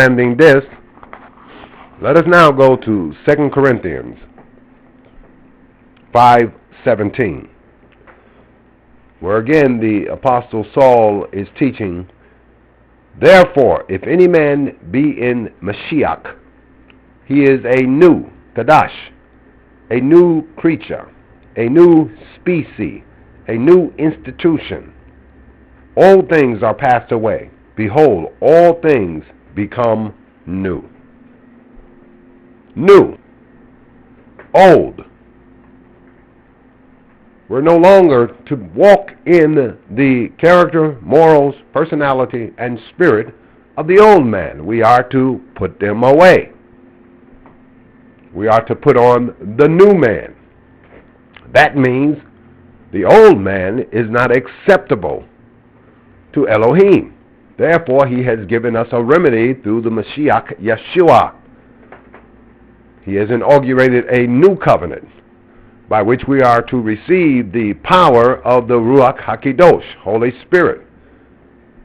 Understanding this, let us now go to 2 Corinthians 5:17, where again the Apostle Saul is teaching, therefore, if any man be in Mashiach, he is a new Kadash, a new creature, a new species, a new institution. All things are passed away. Behold, all things become new. New. Old. We're no longer to walk in the character, morals, personality, and spirit of the old man. We are to put them away. We are to put on the new man. That means the old man is not acceptable to Elohim. Therefore, he has given us a remedy through the Mashiach Yeshua. He has inaugurated a new covenant by which we are to receive the power of the Ruach HaKadosh, Holy Spirit,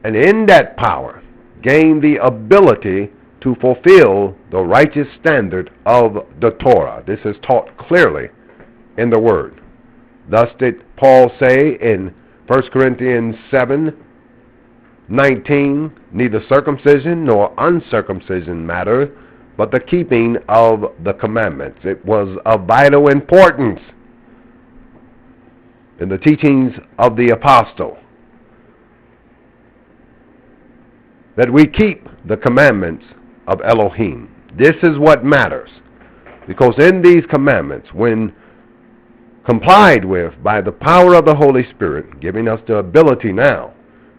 and in that power gain the ability to fulfill the righteous standard of the Torah. This is taught clearly in the Word. Thus did Paul say in 1 Corinthians 7:19, neither circumcision nor uncircumcision matter, but the keeping of the commandments. It was of vital importance in the teachings of the apostle that we keep the commandments of Elohim. This is what matters, because in these commandments, when complied with by the power of the Holy Spirit, giving us the ability now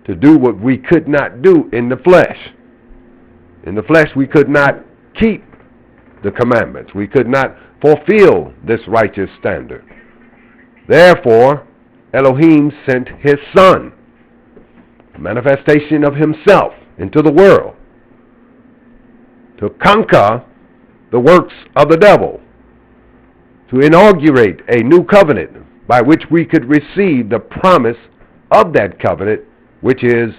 to do what we could not do in the flesh. In the flesh, we could not keep the commandments. We could not fulfill this righteous standard. Therefore, Elohim sent his Son, a manifestation of himself into the world, to conquer the works of the devil, to inaugurate a new covenant by which we could receive the promise of that covenant, which is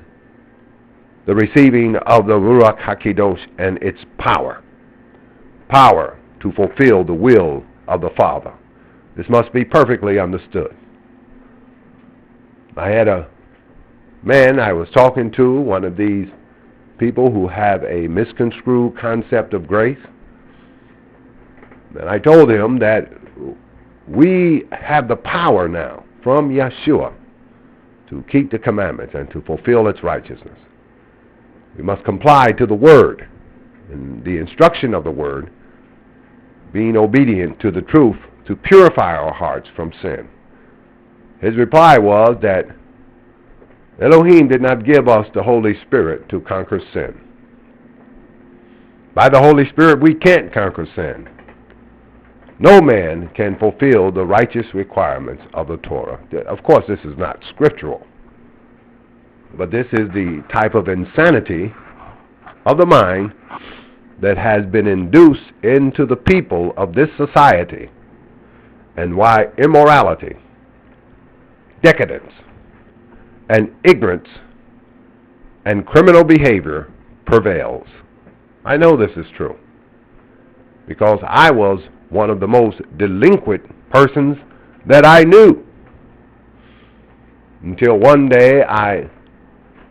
the receiving of the Ruach HaKadosh and its power. Power to fulfill the will of the Father. This must be perfectly understood. I had a man I was talking to, one of these people who have a misconstrued concept of grace. And I told him that we have the power now from Yeshua to keep the commandments and to fulfill its righteousness. We must comply to the Word and the instruction of the Word, being obedient to the truth to purify our hearts from sin. His reply was that Elohim did not give us the Holy Spirit to conquer sin. By the Holy Spirit, we can't conquer sin. No man can fulfill the righteous requirements of the Torah. Of course, this is not scriptural, but this is the type of insanity of the mind that has been induced into the people of this society, and why immorality, decadence, and ignorance and criminal behavior prevails. I know this is true because I was one of the most delinquent persons that I knew, until one day I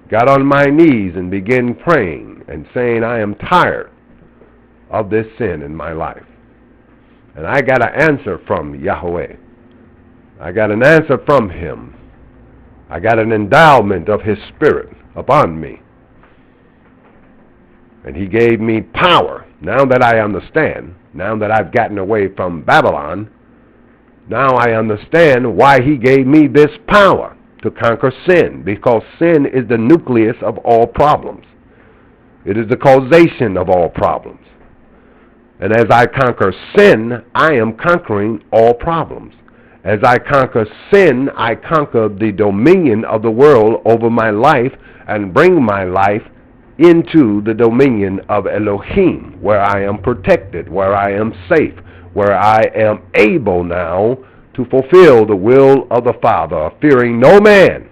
got on my knees and began praying and saying, I am tired of this sin in my life. And I got an answer from Yahweh. I got an answer from Him. I got an endowment of His Spirit upon me. And He gave me power. Now that I understand, now that I've gotten away from Babylon, now I understand why He gave me this power to conquer sin, because sin is the nucleus of all problems. It is the causation of all problems. And as I conquer sin, I am conquering all problems. As I conquer sin, I conquer the dominion of the world over my life and bring my life into the dominion of Elohim, where I am protected, where I am safe, where I am able now to fulfill the will of the Father, fearing no man.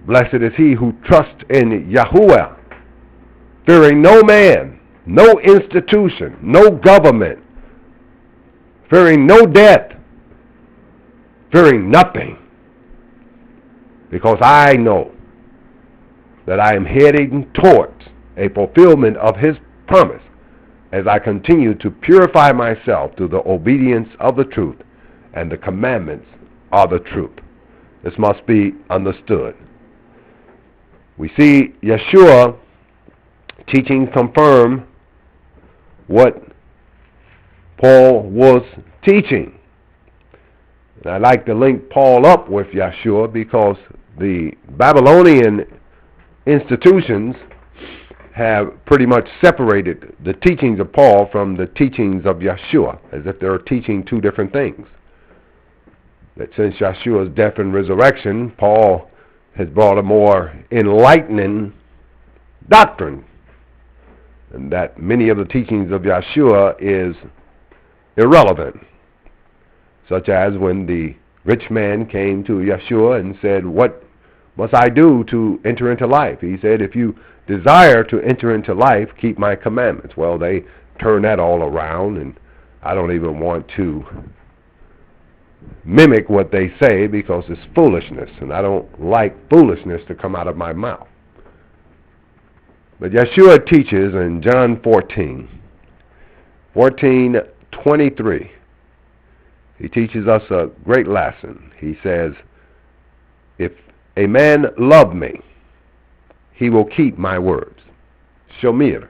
Blessed is he who trusts in Yahuwah, fearing no man, no institution, no government, fearing no death, fearing nothing, because I know that I am heading towards a fulfillment of his promise as I continue to purify myself through the obedience of the truth, and the commandments are the truth. This must be understood. We see Yeshua teaching confirm what Paul was teaching. And I like to link Paul up with Yeshua because the Babylonian institutions have pretty much separated the teachings of Paul from the teachings of Yeshua, as if they were teaching two different things. That since Yeshua's death and resurrection, Paul has brought a more enlightening doctrine, and that many of the teachings of Yeshua is irrelevant, such as when the rich man came to Yeshua and said, "What must I do to enter into life?" He said, "If you desire to enter into life, keep my commandments." Well, they turn that all around, and I don't even want to mimic what they say because it's foolishness, and I don't like foolishness to come out of my mouth. But Yeshua teaches in John 14:23, he teaches us a great lesson. He says, "If a man love me, he will keep my words." Shomir.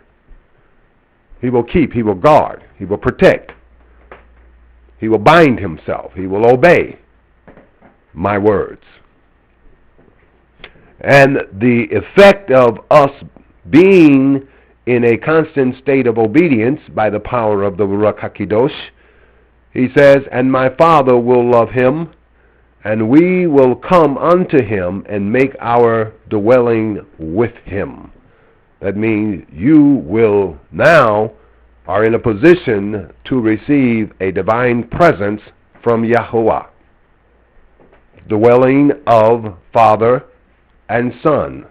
He will keep, he will guard, he will protect. He will bind himself. He will obey my words. And the effect of us being in a constant state of obedience by the power of the Ruach HaKadosh, he says, "And my Father will love him, and we will come unto him and make our dwelling with him." That means you will now are in a position to receive a divine presence from Yahuwah, dwelling of Father and Son.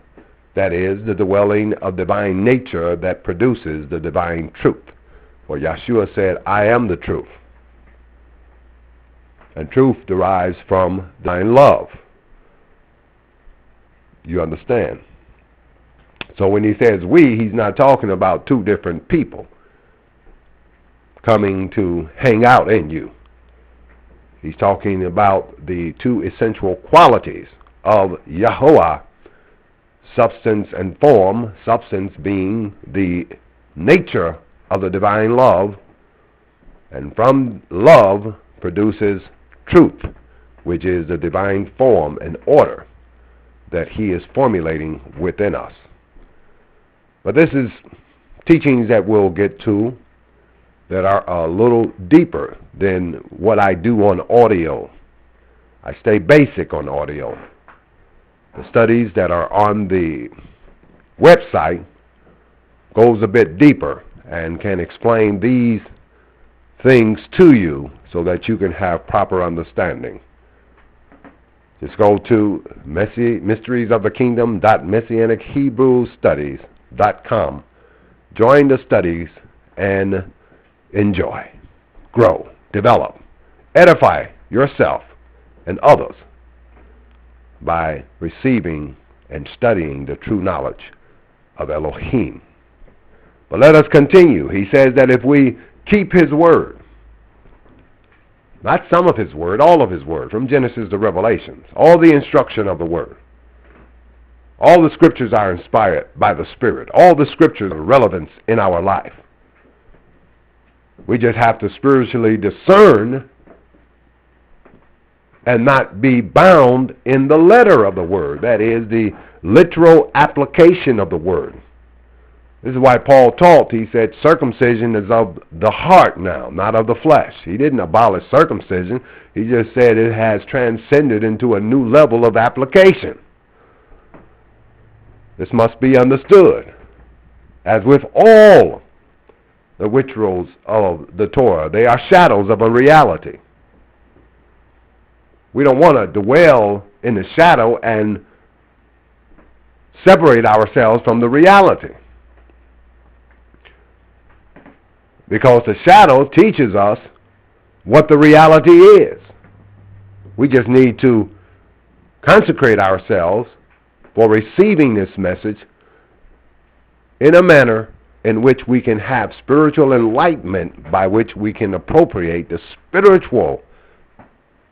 That is, the dwelling of divine nature that produces the divine truth. For Yeshua said, "I am the truth." And truth derives from divine love. You understand? So when he says we, he's not talking about two different people coming to hang out in you. He's talking about the two essential qualities of Yahuwah, substance and form, substance being the nature of the divine love, and from love produces truth, which is the divine form and order that he is formulating within us. But this is teachings that we'll get to that are a little deeper than what I do on audio. I stay basic on audio. The studies that are on the website goes a bit deeper and can explain these things to you so that you can have proper understanding. Just go to mysteriesofthekingdom.messianichebrews.com. Join the studies and enjoy, grow, develop, edify yourself and others by receiving and studying the true knowledge of Elohim. But let us continue. He says that if we keep his word, not some of his word, all of his word, from Genesis to Revelations, all the instruction of the word, all the scriptures are inspired by the Spirit. All the scriptures are relevant in our life. We just have to spiritually discern and not be bound in the letter of the word. That is the literal application of the word. This is why Paul taught, he said, circumcision is of the heart now, not of the flesh. He didn't abolish circumcision. He just said it has transcended into a new level of application. This must be understood. As with all the rituals of the Torah, they are shadows of a reality. We don't want to dwell in the shadow and separate ourselves from the reality. Because the shadow teaches us what the reality is. We just need to consecrate ourselves for receiving this message in a manner in which we can have spiritual enlightenment, by which we can appropriate the spiritual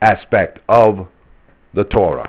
aspect of the Torah.